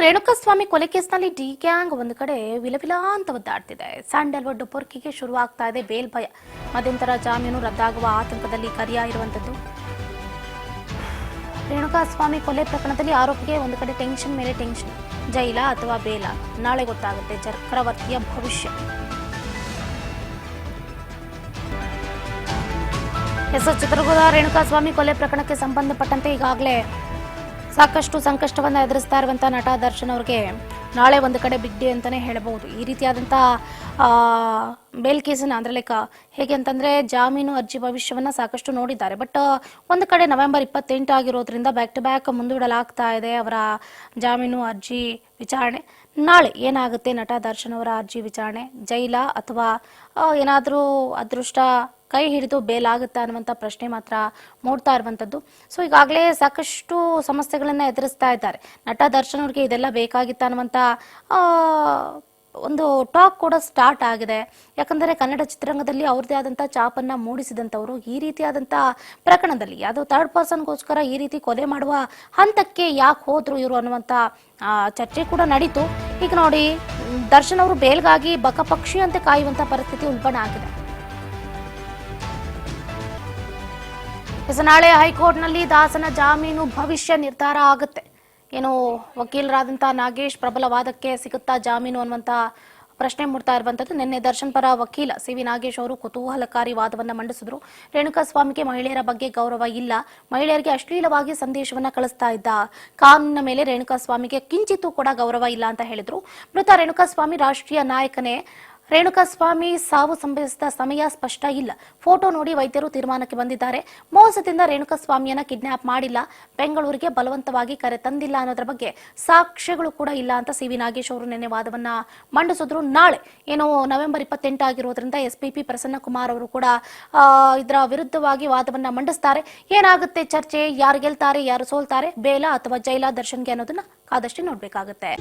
ರೇಣುಕಾಸ್ವಾಮಿ ಕೊಲೆ ಕೇಸ್ನಲ್ಲಿ D gang ಒಂದು ಕಡೆ ವಿಲವಿಲ ಅಂತ ಒದ್ದಾಡ್ತಿದೆ. ಸ್ಯಾಂಡಲ್ವುಡ್ ಪೊರ್ಕಿಗೆ ಶುರುವಾಗ್ತಾ ಇದೆ ಬೇಲ್ ಭಯ. ಮಧ್ಯಂತರ ಜಾಮೀನು ರದ್ದಾಗುವ ಆತಂಕದಲ್ಲಿ ಕರಿಯ ಇರುವಂತದ್ದು. ರೇಣುಕಾಸ್ವಾಮಿ ಕೊಲೆ ಪ್ರಕರಣದಲ್ಲಿ ಆರೋಪಿಗೆ ಒಂದು ಕಡೆ ಟೆನ್ಷನ್ ಮೇಲೆ ಟೆನ್ಷನ್. ಜೈಲ ಅಥವಾ ಬೇಲ ನಾಳೆ ಗೊತ್ತಾಗುತ್ತೆ ಚಕ್ರವರ್ತಿಯ ಭವಿಷ್ಯ. ಚಿತ್ರದುರ್ಗದ ರೇಣುಕಾಸ್ವಾಮಿ ಕೊಲೆ ಪ್ರಕರಣಕ್ಕೆ ಸಂಬಂಧಪಟ್ಟಂತೆ ಈಗಾಗಲೇ ಸಾಕಷ್ಟು ಸಂಕಷ್ಟವನ್ನು ಎದುರಿಸ್ತಾ ಇರುವಂತಹ ನಟ ದರ್ಶನ್ ಅವರಿಗೆ ನಾಳೆ ಒಂದು ಕಡೆ ಬಿಗ್ ಡೇ ಅಂತಾನೆ ಹೇಳಬಹುದು. ಈ ರೀತಿಯಾದಂತಹ ಬೇಲ್ ಕೇಸನ್ನ ಅಂದ್ರೆ ಹೇಗೆ ಅಂತಂದ್ರೆ ಜಾಮೀನು ಅರ್ಜಿ ಭವಿಷ್ಯವನ್ನ ಸಾಕಷ್ಟು ನೋಡಿದ್ದಾರೆ. ಬಟ್ ಒಂದು ಕಡೆ ನವೆಂಬರ್ 28 ಆಗಿರೋದ್ರಿಂದ ಬ್ಯಾಕ್ ಟು ಬ್ಯಾಕ್ ಮುಂದೂಡಲಾಗ್ತಾ ಇದೆ ಅವರ ಜಾಮೀನು ಅರ್ಜಿ ವಿಚಾರಣೆ. ನಾಳೆ ಏನಾಗುತ್ತೆ ನಟ ದರ್ಶನ್ ಅವರ ಅರ್ಜಿ ವಿಚಾರಣೆ, ಜೈಲ ಅಥವಾ ಏನಾದರೂ ಅದೃಷ್ಟ ಕೈ ಹಿಡಿದು ಬೇಲ್ ಆಗುತ್ತಾ ಅನ್ನುವಂಥ ಪ್ರಶ್ನೆ ಮಾತ್ರ ಮೂಡ್ತಾ ಇರುವಂಥದ್ದು. ಸೊ ಈಗಾಗಲೇ ಸಾಕಷ್ಟು ಸಮಸ್ಯೆಗಳನ್ನ ಎದುರಿಸ್ತಾ ಇದ್ದಾರೆ ನಟ ದರ್ಶನ್ ಅವ್ರಿಗೆ. ಇದೆಲ್ಲ ಬೇಕಾಗಿತ್ತ ಅನ್ನುವಂಥ ಒಂದು ಟಾಕ್ ಕೂಡ ಸ್ಟಾರ್ಟ್ ಆಗಿದೆ. ಯಾಕಂದರೆ ಕನ್ನಡ ಚಿತ್ರರಂಗದಲ್ಲಿ ಅವ್ರದ್ದೇ ಆದಂಥ ಚಾಪನ್ನ ಮೂಡಿಸಿದಂಥವ್ರು ಈ ರೀತಿಯಾದಂಥ ಪ್ರಕರಣದಲ್ಲಿ ಯಾವುದೋ ಥರ್ಡ್ ಪರ್ಸನ್ಗೋಸ್ಕರ ಈ ರೀತಿ ಕೊಲೆ ಮಾಡುವ ಹಂತಕ್ಕೆ ಯಾಕೆ ಹೋದ್ರು ಇವರು ಅನ್ನುವಂಥ ಚರ್ಚೆ ಕೂಡ ನಡೀತು. ಈಗ ನೋಡಿ, ದರ್ಶನ್ ಅವರು ಬೇಲ್ಗಾಗಿ ಬಕಪಕ್ಷಿಯಂತೆ ಕಾಯುವಂಥ ಪರಿಸ್ಥಿತಿ ಉಲ್ಬಣ ಆಗಿದೆ. ನಾಳೆ ಹೈಕೋರ್ಟ್ನಲ್ಲಿ ದಾಸನ ಜಾಮೀನು ಭವಿಷ್ಯ ನಿರ್ಧಾರ ಆಗುತ್ತೆ. ಏನು ವಕೀಲರಾದಂತಹ ನಾಗೇಶ್ ಪ್ರಬಲ ವಾದಕ್ಕೆ ಸಿಗುತ್ತಾ ಜಾಮೀನು ಅನ್ನುವಂತ ಪ್ರಶ್ನೆ ಮೂಡ್ತಾ ಇರುವಂತದ್ದು. ನಿನ್ನೆ ದರ್ಶನ್ ಪರ ವಕೀಲ ಸಿ.ವಿ. ನಾಗೇಶ್ ಅವರು ಕುತೂಹಲಕಾರಿ ವಾದವನ್ನ ಮಂಡಿಸಿದ್ರು. ರೇಣುಕಾಸ್ವಾಮಿಗೆ ಮಹಿಳೆಯರ ಬಗ್ಗೆ ಗೌರವ ಇಲ್ಲ, ಮಹಿಳೆಯರಿಗೆ ಅಶ್ಲೀಲವಾಗಿ ಸಂದೇಶವನ್ನ ಕಳಿಸ್ತಾ ಇದ್ದ, ಕಾನೂನಿನ ಮೇಲೆ ರೇಣುಕಾಸ್ವಾಮಿಗೆ ಕಿಂಚಿತ್ತೂ ಕೂಡ ಗೌರವ ಇಲ್ಲ ಅಂತ ಹೇಳಿದ್ರು. ಮೃತ ರೇಣುಕಾಸ್ವಾಮಿ ರಾಷ್ಟ್ರೀಯ ನಾಯಕನೇ. ರೇಣುಕಾಸ್ವಾಮಿ ಸಾವು ಸಂಭವಿಸಿದ ಸಮಯ ಸ್ಪಷ್ಟ ಇಲ್ಲ. ಫೋಟೋ ನೋಡಿ ವೈದ್ಯರು ತೀರ್ಮಾನಕ್ಕೆ ಬಂದಿದ್ದಾರೆ. ಮೋಸದಿಂದ ರೇಣುಕಾಸ್ವಾಮಿಯನ್ನ ಕಿಡ್ನಾಪ್ ಮಾಡಿಲ್ಲ, ಬೆಂಗಳೂರಿಗೆ ಬಲವಂತವಾಗಿ ಕರೆ ತಂದಿಲ್ಲ ಅನ್ನೋದ್ರ ಬಗ್ಗೆ ಸಾಕ್ಷ್ಯಗಳು ಕೂಡ ಇಲ್ಲ ಅಂತ ಸಿ.ವಿ. ನಾಗೇಶ್ ಅವರು ನಿನ್ನೆ ವಾದವನ್ನ ಮಂಡಿಸಿದ್ರು. ನಾಳೆ ಏನು ನವೆಂಬರ್ 28 ಆಗಿರೋದ್ರಿಂದ ಎಸ್ಪಿಪಿ ಪ್ರಸನ್ನ ಕುಮಾರ್ ಅವರು ಕೂಡ ಇದರ ವಿರುದ್ಧವಾಗಿ ವಾದವನ್ನ ಮಂಡಿಸ್ತಾರೆ. ಏನಾಗುತ್ತೆ ಚರ್ಚೆ, ಯಾರು ಗೆಲ್ತಾರೆ ಯಾರು ಸೋಲ್ತಾರೆ, ಬೇಲ ಅಥವಾ ಜೈಲ ದರ್ಶನ್ಗೆ ಅನ್ನೋದನ್ನ ಕಾದಷ್ಟೇ ನೋಡ್ಬೇಕಾಗುತ್ತೆ.